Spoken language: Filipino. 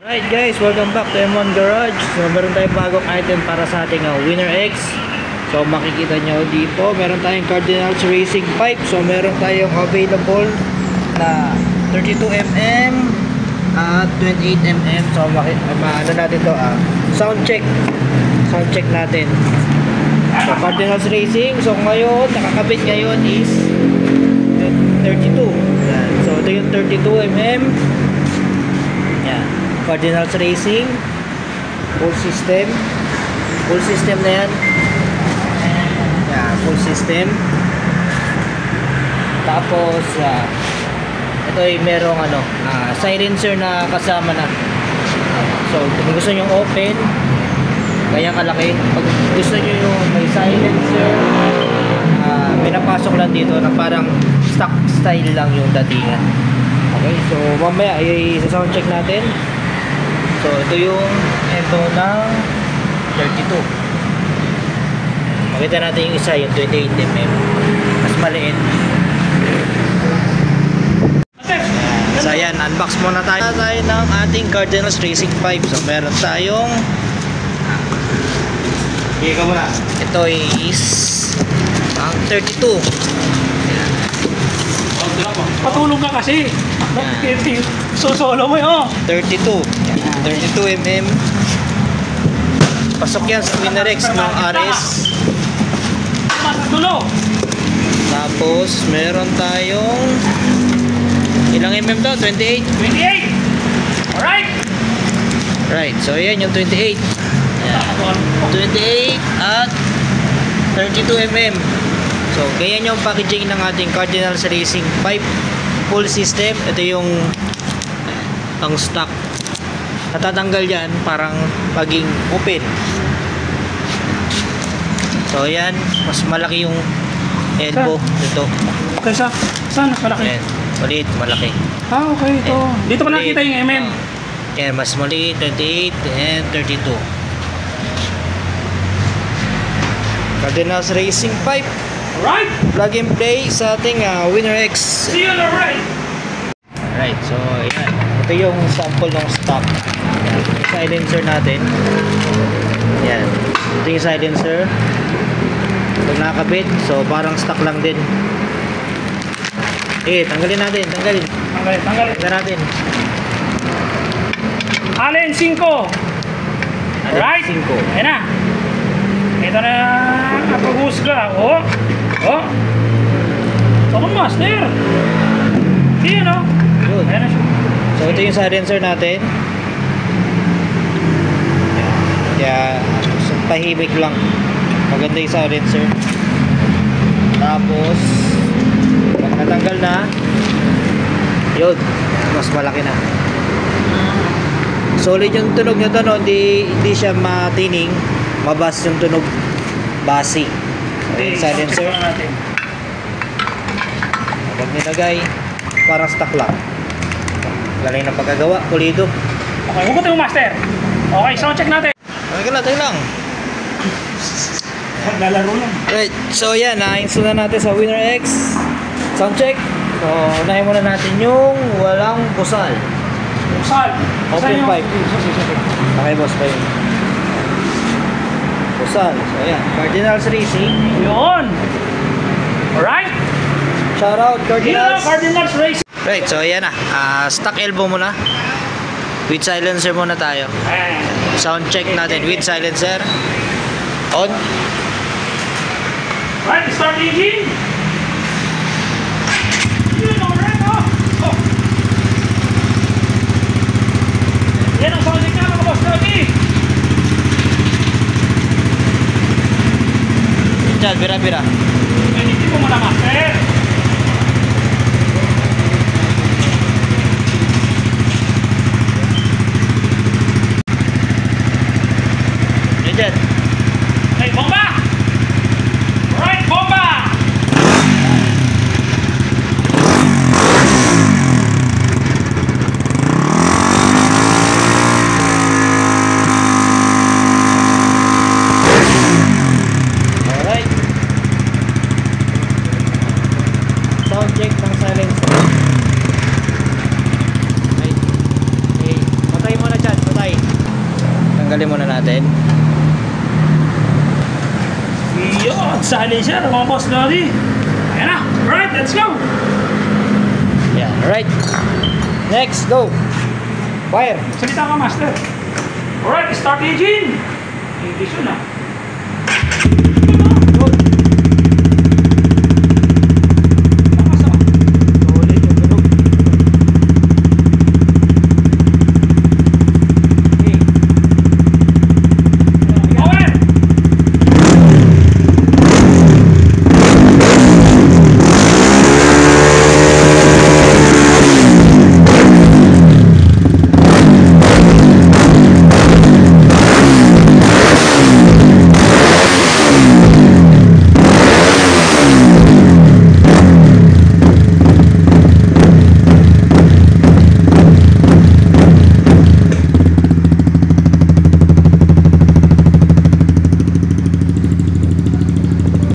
Alright guys, welcome back to M1 Garage. So meron tayong bagong item para sa ating Winner X. So makikita nyo dito, meron tayong Cardinals Racing Pipe. So meron tayong available na 32mm at 28mm. So ano natin to, sound check natin. So Cardinals Racing. So ngayon, nakakabit ngayon is 32. Yan. So ito yung 32mm. Yan, Cardinals Racing full system na yan. Full system. Tapos ito ay merong silencer na kasama na. So kung gusto nyo open ganyang kalaki, pag gusto nyo yung may silencer, pinapasok lang dito na parang stock style lang yung datingan. Okay, so mamaya i-sound check natin. So ito yung ito ng 32. Makita natin yung isa, yung 28mm, mas maliit. So ayan, unbox muna tayo ng ating Cardinals Racing Pipe. So meron tayong ito is ang 32. Patulong ka kasi. Solo mo yun. 32 32mm. Pasok yan sa Winner X ng RS. Tapos meron tayong ilang mm to? 28. Alright. Right, so yan yung 28. 28 at 32mm. So ganyan yung packaging ng ating Cardinals Racing Pipe full system. Ito yung ang stock. Natatanggal yan parang paging open. So yan, mas malaki yung elbow nito. Kaysa saan malaki? Ayan, maliit, malaki. Okay, ito. Dito pa nakita yung mm. Yan, mas maliit, 28 and 32. Cardinals Racing Pipe. Alright. Plug and play sa ating Winner X. See you on the right. Alright, so yan. Ito yung sample ng stock. Yan, yung silencer natin. Yan. Ito yung silencer. Pag nakakabit, so parang stock lang din. Tanggalin natin. Tanggalin natin. Allen 5. Alright. 5. Ayan na. Ito na pag-husga. Oh. Ito master. Yan o. Good. Ayan na siya. So ito yung silencer natin. Kaya tahimik lang. Maganda yung silencer. Tapos pag natanggal na, yun, mas malaki na. Solid yung tunog nyo to, no? Hindi siya matining. Mabas yung tunog. Basi. Okay, silencer. Pag nilagay, parang stock lang. Galing ng pagkagawa, pulido. Okay, hugot yung master. Okay, sound check natin. Tayo lang. Naglalaro lang. Right, so yan, na-install na natin sa Winner X. Sound check. So, unahin muna natin yung walang busal. Busal. Open pipe. Okay, boss pa yun. Busal. So yan, Cardinals Racing. Yun. Alright. Shout out Cardinals. Cardinals Racing. Right, so yan na. Stock elbow muna. With silencer muna tayo. Sound check natin with silencer. On. Right, start the engine. Yun, alright, oh. Yan ang sound check na mga boss lagi. Diyan, bira-bira. Hindi mo muna master. Diyan. Hey, bomba! Right, bomba! Alright. Sound check ng silencer. Okay. Patay mo na dyan. tanggalin muna natin. Yun, silencer, mga boss Lodi. Ayan na. Alright, let's go. Yan, right. Next, go. Fire. Salita ka, master. Alright, start engine. English yun ah.